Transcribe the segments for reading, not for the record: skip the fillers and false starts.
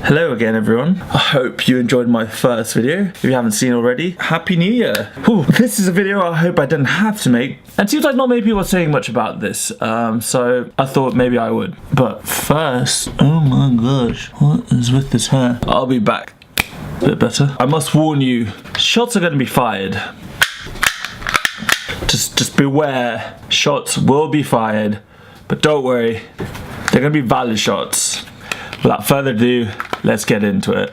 Hello again everyone. I hope you enjoyed my first video. If you haven't seen already, Happy New Year. Whew, this is a video I hope I didn't have to make. And it seems like not many people are saying much about this, so I thought maybe I would. But first, oh my gosh, what is with this hair? I'll be back. A bit better. I must warn you, shots are going to be fired. Just beware, shots will be fired. But don't worry, they're going to be valid shots. Without further ado, let's get into it.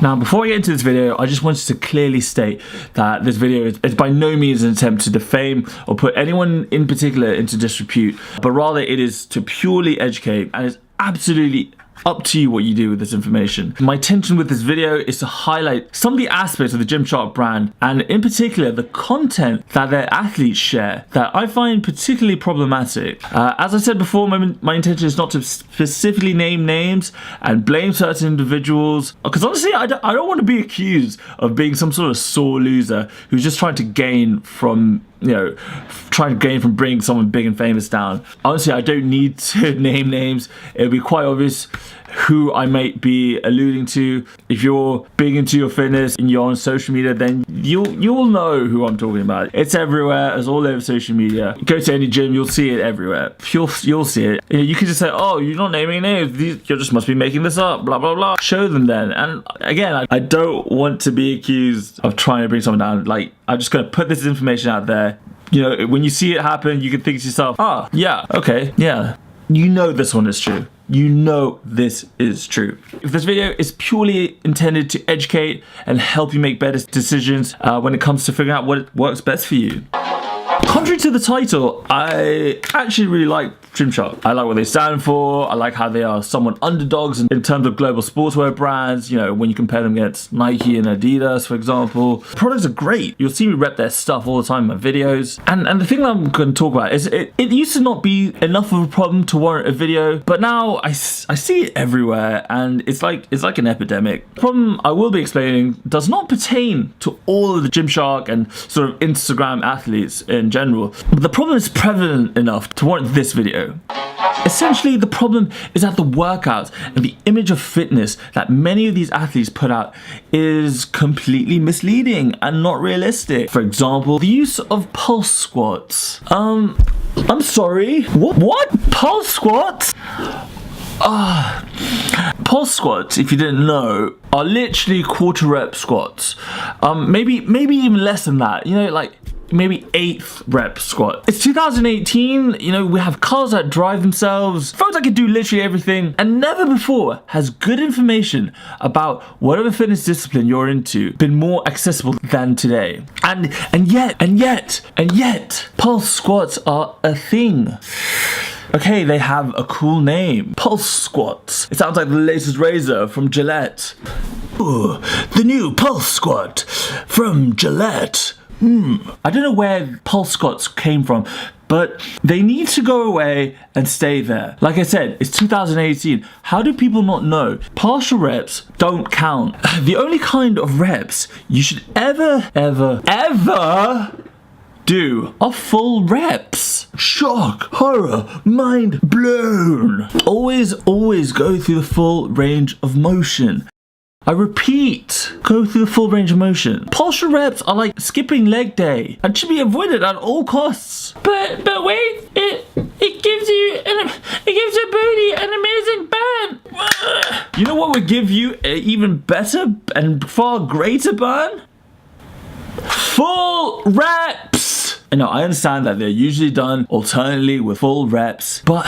Now, before I get into this video, I just wanted to clearly state that this video is by no means an attempt to defame or put anyone in particular into disrepute, but rather it is to purely educate, and it's absolutely up to you what you do with this information. My intention with this video is to highlight some of the aspects of the Gymshark brand, and in particular the content that their athletes share that I find particularly problematic. As I said before, my intention is not to specifically name names and blame certain individuals, because honestly I don't want to be accused of being some sort of sore loser who's just trying to gain from bringing someone big and famous down. Honestly, I don't need to name names. It'll be quite obvious who I might be alluding to. If you're big into your fitness and you're on social media, then you'll know who I'm talking about. It's everywhere. It's all over social media. Go to any gym, you'll see it everywhere. You'll see it. You can just say, oh, you're not naming names. You just must be making this up, blah, blah, blah. Show them then. And again, I don't want to be accused of trying to bring someone down. Like, I'm just going to put this information out there. You know, when you see it happen, you can think to yourself, ah, yeah, okay, yeah. You know this one is true. You know this is true. If this video is purely intended to educate and help you make better decisions when it comes to figuring out what works best for you. Contrary to the title, I actually really like Gymshark. I like what they stand for. I like how they are somewhat underdogs in terms of global sportswear brands, you know, when you compare them against Nike and Adidas, for example. The products are great. You'll see me rep their stuff all the time in my videos. And the thing that I'm going to talk about is it used to not be enough of a problem to warrant a video, but now I see it everywhere, and it's like an epidemic. The problem I will be explaining does not pertain to all of the Gymshark and sort of Instagram athletes in general, but the problem is prevalent enough to warrant this video. Essentially, the problem is that the workouts and the image of fitness that many of these athletes put out is completely misleading and not realistic. For example, the use of pulse squats. I'm sorry, what? Pulse squats? Pulse squats, if you didn't know, are literally quarter rep squats. Maybe even less than that. You know, like maybe 8th rep squat. It's 2018, you know, we have cars that drive themselves, phones that can do literally everything, and never before has good information about whatever fitness discipline you're into been more accessible than today. And yet, pulse squats are a thing. Okay, they have a cool name. Pulse squats. It sounds like the latest razor from Gillette. Ooh, the new pulse squat from Gillette. I don't know where pulse squats came from, but they need to go away and stay there. Like I said, it's 2018. How do people not know? Partial reps don't count. The only kind of reps you should ever do are full reps. Shock, horror, mind blown. Always go through the full range of motion. I repeat, go through the full range of motion. Partial reps are like skipping leg day and should be avoided at all costs. But wait, it gives your booty an amazing burn. You know what would give you an even better and far greater burn? Full reps. I know, I understand that they're usually done alternately with full reps, but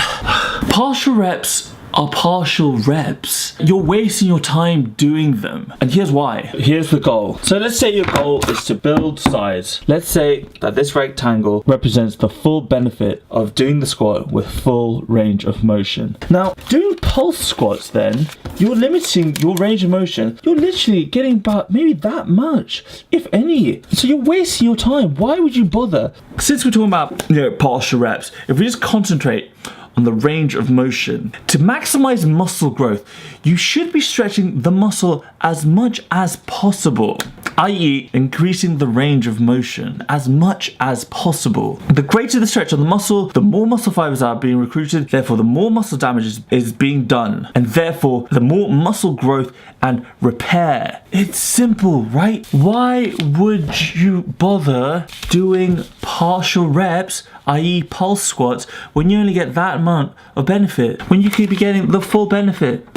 partial reps are partial reps. You're wasting your time doing them. And here's why. Here's the goal. So let's say your goal is to build size. Let's say that this rectangle represents the full benefit of doing the squat with full range of motion. Now, doing pulse squats then, you're limiting your range of motion. You're literally getting about maybe that much, if any. So you're wasting your time. Why would you bother? Since we're talking about, you know, partial reps, if we just concentrate on the range of motion. To maximize muscle growth, you should be stretching the muscle as much as possible, i.e. increasing the range of motion as much as possible. The greater the stretch on the muscle, the more muscle fibers are being recruited, therefore the more muscle damage is being done, and therefore the more muscle growth and repair. It's simple, right? Why would you bother doing partial reps, i.e. pulse squats, when you only get that amount of benefit, when you could be getting the full benefit?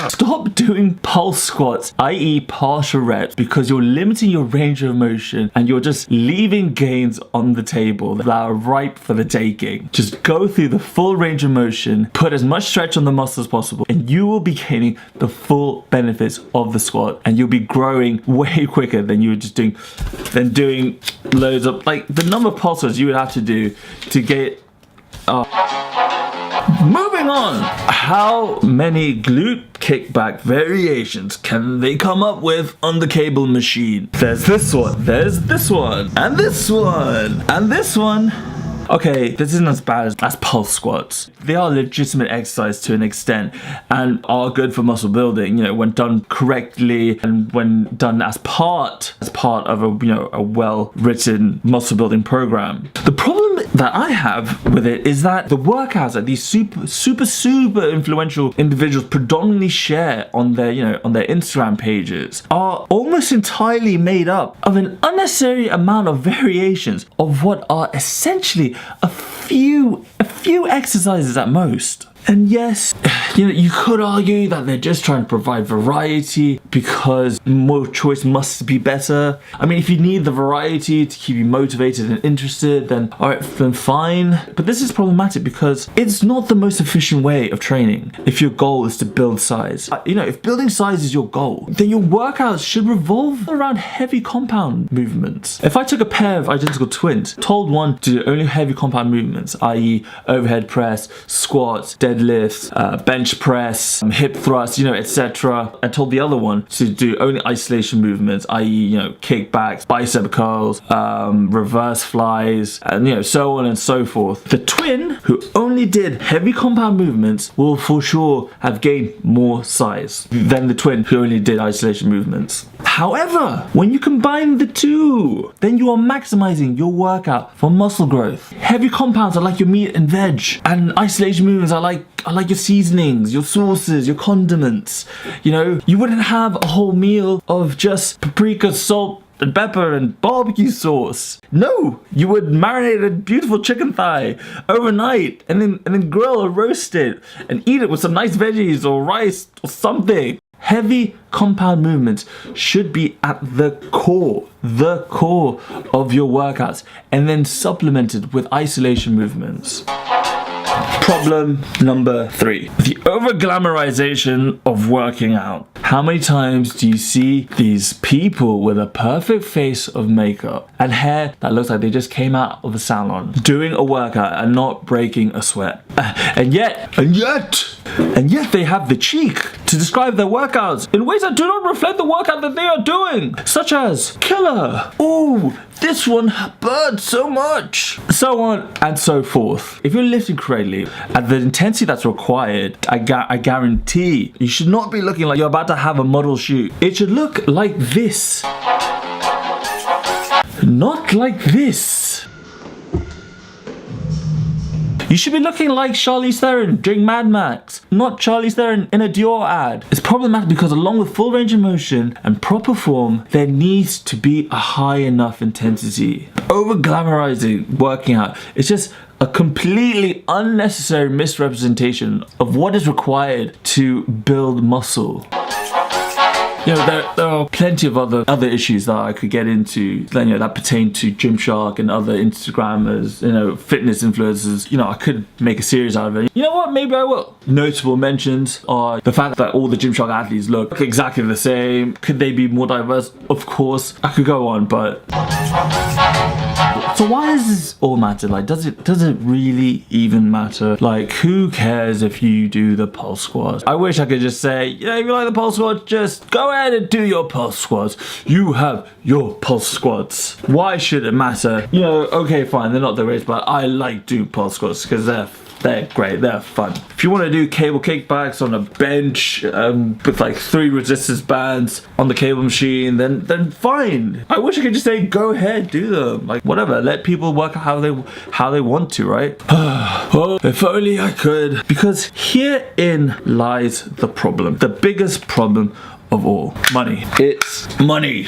Stop doing pulse squats, i.e. partial reps, because you're limiting your range of motion and you're just leaving gains on the table that are ripe for the taking. Just go through the full range of motion, put as much stretch on the muscle as possible, and you will be gaining the full benefits of the squat, and you'll be growing way quicker than you were just doing loads of, like, the number of pulse squats you would have to do to get moving on. How many glute kickback variations can they come up with on the cable machine? There's this one, there's this one, and this one, and this one. Okay, this isn't as bad as pulse squats. They are legitimate exercise to an extent and are good for muscle building, you know, when done correctly and when done as part of a, you know, a well-written muscle building program. The problem that I have with it is that the workouts that these super influential individuals predominantly share on their, you know, on their Instagram pages are almost entirely made up of an unnecessary amount of variations of what are essentially a few exercises at most. And yes, you know, you could argue that they're just trying to provide variety because more choice must be better. I mean, if you need the variety to keep you motivated and interested, then alright, then fine. But this is problematic because it's not the most efficient way of training if your goal is to build size. You know, if building size is your goal, then your workouts should revolve around heavy compound movements. If I took a pair of identical twins, told one to do only heavy compound movements, i.e. overhead press, squats, deadlifts, bench press, hip thrust, you know, etc. I told the other one to do only isolation movements, i.e. you know, kickbacks, bicep curls, reverse flies, and you know, so on and so forth. The twin who only did heavy compound movements will for sure have gained more size than the twin who only did isolation movements. However, when you combine the two, then you are maximizing your workout for muscle growth. Heavy compounds are like your meat and veg, and isolation movements are like your seasonings, your sauces, your condiments. You know, you wouldn't have a whole meal of just paprika, salt, and pepper and barbecue sauce. No, you would marinate a beautiful chicken thigh overnight and then grill or roast it and eat it with some nice veggies or rice or something. Heavy compound movements should be at the core of your workouts, and then supplemented with isolation movements. Problem number 3. The over-glamorization of working out. How many times do you see these people with a perfect face of makeup and hair that looks like they just came out of a salon doing a workout and not breaking a sweat? And yet they have the cheek to describe their workouts in ways that do not reflect the workout that they are doing, such as killer, ooh, this one burns so much, so on and so forth. If you're lifting correctly at the intensity that's required, I guarantee you should not be looking like you're about to have a model shoot. It should look like this, not like this. You should be looking like Charlize Theron during Mad Max, not Charlize Theron in a Dior ad. It's problematic because along with full range of motion and proper form, there needs to be a high enough intensity. Over-glamorizing working out is just a completely unnecessary misrepresentation of what is required to build muscle. You know, there are plenty of other issues that I could get into, you know, that pertain to Gymshark and other Instagrammers, you know, fitness influencers. You know, I could make a series out of it. You know what? Maybe I will. Notable mentions are the fact that all the Gymshark athletes look exactly the same. Could they be more diverse? Of course. I could go on, but... So why does this all matter? Like, does it really even matter? Like, who cares if you do the pulse squats? I wish I could just say, you know, if you like the pulse squats, just go ahead and do your pulse squats. You have your pulse squats. Why should it matter? You know, okay, fine, they're not the greatest, but I like doing pulse squats because they're They're great, they're fun. If you want to do cable kickbacks on a bench with like 3 resistance bands on the cable machine, then fine. I wish I could just say go ahead, do them. Like whatever, let people work how they want to, right? Oh, if only I could. Because herein lies the problem. The biggest problem of all. Money. It's money.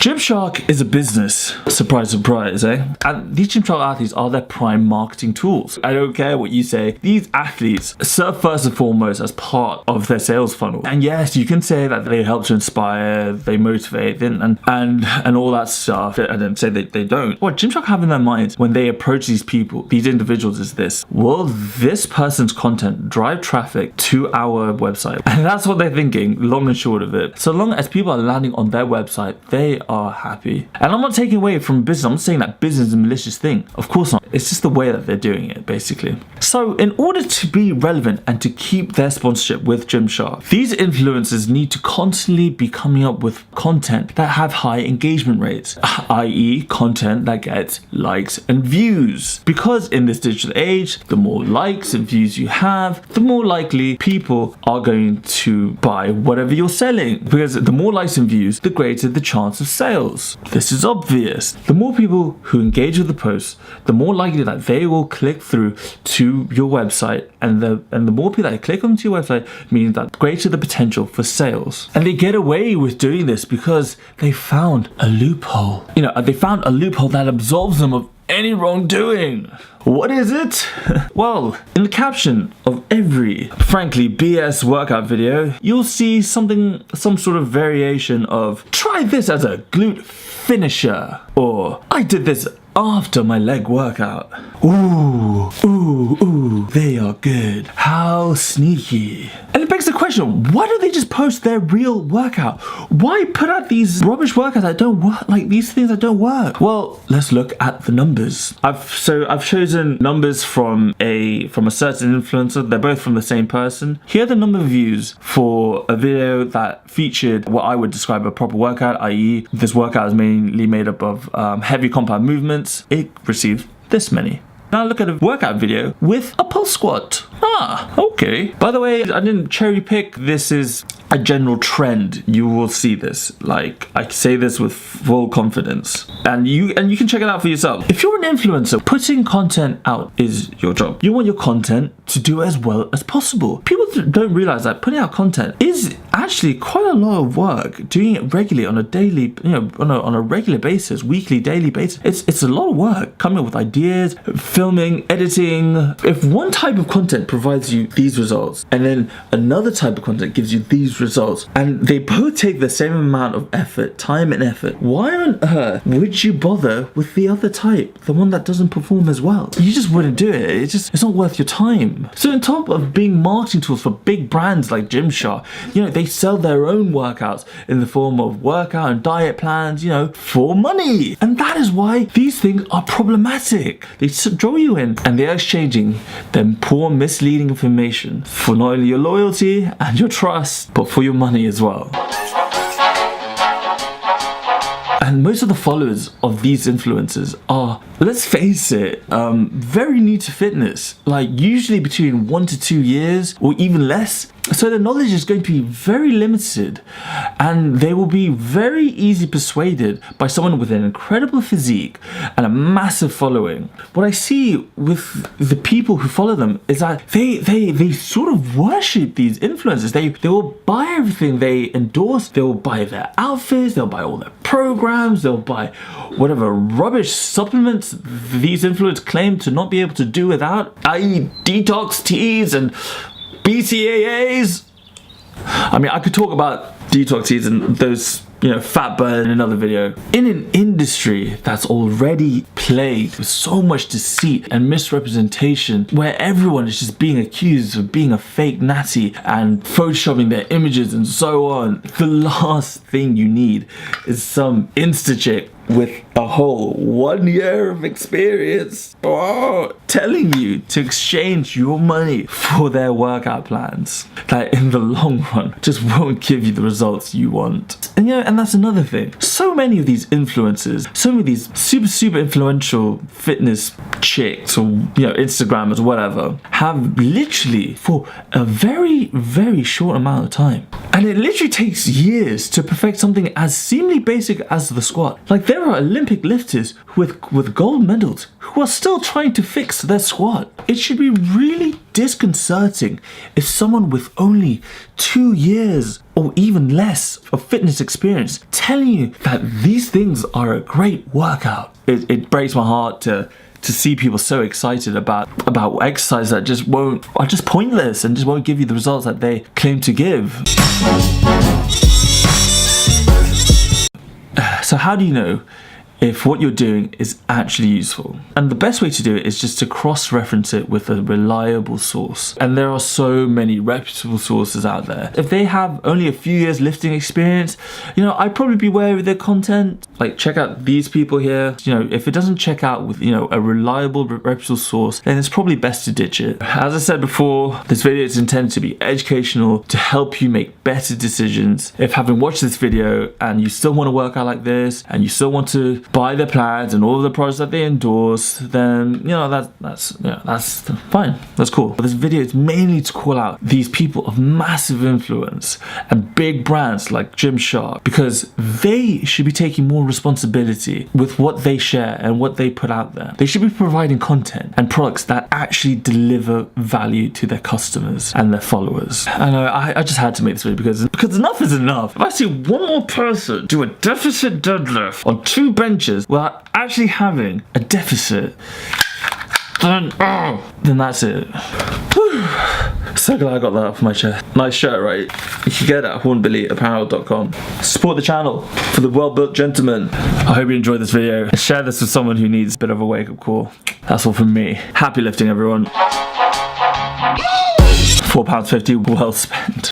Gymshark is a business. Surprise, surprise, eh? And these Gymshark athletes are their prime marketing tools. I don't care what you say. These athletes serve first and foremost as part of their sales funnel. And yes, you can say that they help to inspire, they motivate, and all that stuff. And then say that they don't. What Gymshark have in their minds when they approach these people, these individuals, is this: will this person's content drive traffic to our website? And that's what they're thinking, long and short of it. So long as people are landing on their website, they are happy. And I'm not taking away from business. I'm not saying that business is a malicious thing. Of course not. It's just the way that they're doing it, basically. So in order to be relevant and to keep their sponsorship with Gymshark, these influencers need to constantly be coming up with content that have high engagement rates, i.e. content that gets likes and views. Because in this digital age, the more likes and views you have, the more likely people are going to buy whatever you're selling. Because the more likes and views, the greater the chance of sales. This is obvious. The more people who engage with the post, the more likely that they will click through to your website, and the more people that click onto your website means that greater the potential for sales. And they get away with doing this because they found a loophole. You know, they found a loophole that absolves them of any wrongdoing. What is it? Well, in the caption of every, frankly, BS workout video, you'll see some sort of variation of, try this as a glute finisher, or I did this after my leg workout. Ooh, ooh, ooh, they are good. How sneaky. And it begs the question, why don't they just post their real workout? Why put out these rubbish workouts that don't work, like these things that don't work? Well, let's look at the numbers. I've chosen numbers from a certain influencer. They're both from the same person. Here are the number of views for a video that featured what I would describe a proper workout, i.e. this workout is mainly made up of heavy compound movements. It received this many. Now look at a workout video with a pulse squat. Ah, okay. By the way, I didn't cherry pick. This is a general trend. You will see this. Like, I say this with full confidence. And you can check it out for yourself. If you're an influencer, putting content out is your job. You want your content to do as well as possible. People don't realize that putting out content is actually quite a lot of work. Doing it regularly on a daily, on a regular basis, weekly, daily basis. It's a lot of work. Coming up with ideas, filming, editing. If one type of content provides you these results, and then another type of content gives you these results, and they both take the same amount of effort, time and effort, why on earth would you bother with the other type, the one that doesn't perform as well? You just wouldn't do it. It's not worth your time. So on top of being marketing tools for big brands like Gymshark, they sell their own workouts in the form of workout and diet plans, for money. And that is why these things are problematic. They draw you in, and they are exchanging them poor, misleading information for not only your loyalty and your trust, but for your money as well. And most of the followers of these influencers are, let's face it, very new to fitness, like usually between 1 to 2 years or even less. So the knowledge is going to be very limited, and they will be very easily persuaded by someone with an incredible physique and a massive following. What I see with the people who follow them is that they sort of worship these influencers. They will buy everything they endorse. They will buy their outfits. They'll buy all their programs. They'll buy whatever rubbish supplements these influencers claim to not be able to do without, i.e. detox teas and BCAAs. I mean, I could talk about detox teas and those, fat burn in another video. In an industry that's already plagued with so much deceit and misrepresentation, where everyone is just being accused of being a fake natty and photoshopping their images and so on, the last thing you need is some Insta chick with a whole 1 year of experience telling you to exchange your money for their workout plans that in the long run just won't give you the results you want. And and that's another thing. So many of these influencers, so many of these super influential fitness chicks or Instagrammers or whatever have literally for a very short amount of time, and it literally takes years to perfect something as seemingly basic as the squat. Like, there are Olympic lifters with gold medals who are still trying to fix their squat. It should be really disconcerting if someone with only 2 years or even less of fitness experience telling you that these things are a great workout. It breaks my heart to see people so excited about exercise that are just pointless and just won't give you the results that they claim to give. So how do you know if what you're doing is actually useful? And the best way to do it is just to cross-reference it with a reliable source. And there are so many reputable sources out there. If they have only a few years lifting experience, I'd probably be wary of their content. Like, check out these people here. If it doesn't check out with, a reliable, reputable source, then it's probably best to ditch it. As I said before, this video is intended to be educational, to help you make better decisions. If having watched this video and you still want to work out like this, and you still want to buy their plans and all of the products that they endorse, then that's fine. That's cool. But this video is mainly to call out these people of massive influence and big brands like Gymshark, because they should be taking more responsibility with what they share and what they put out there. They should be providing content and products that actually deliver value to their customers and their followers. I know I just had to make this video because enough is enough. If I see one more person do a deficit deadlift on 2 benches without actually having a deficit, then that's it. Whew. So glad I got that off my chest. Nice shirt, right? You can get it at hornbillyapparel.com. Support the channel for the well-built gentleman. I hope you enjoyed this video. Share this with someone who needs a bit of a wake-up call. That's all from me. Happy lifting, everyone. £4.50 well spent.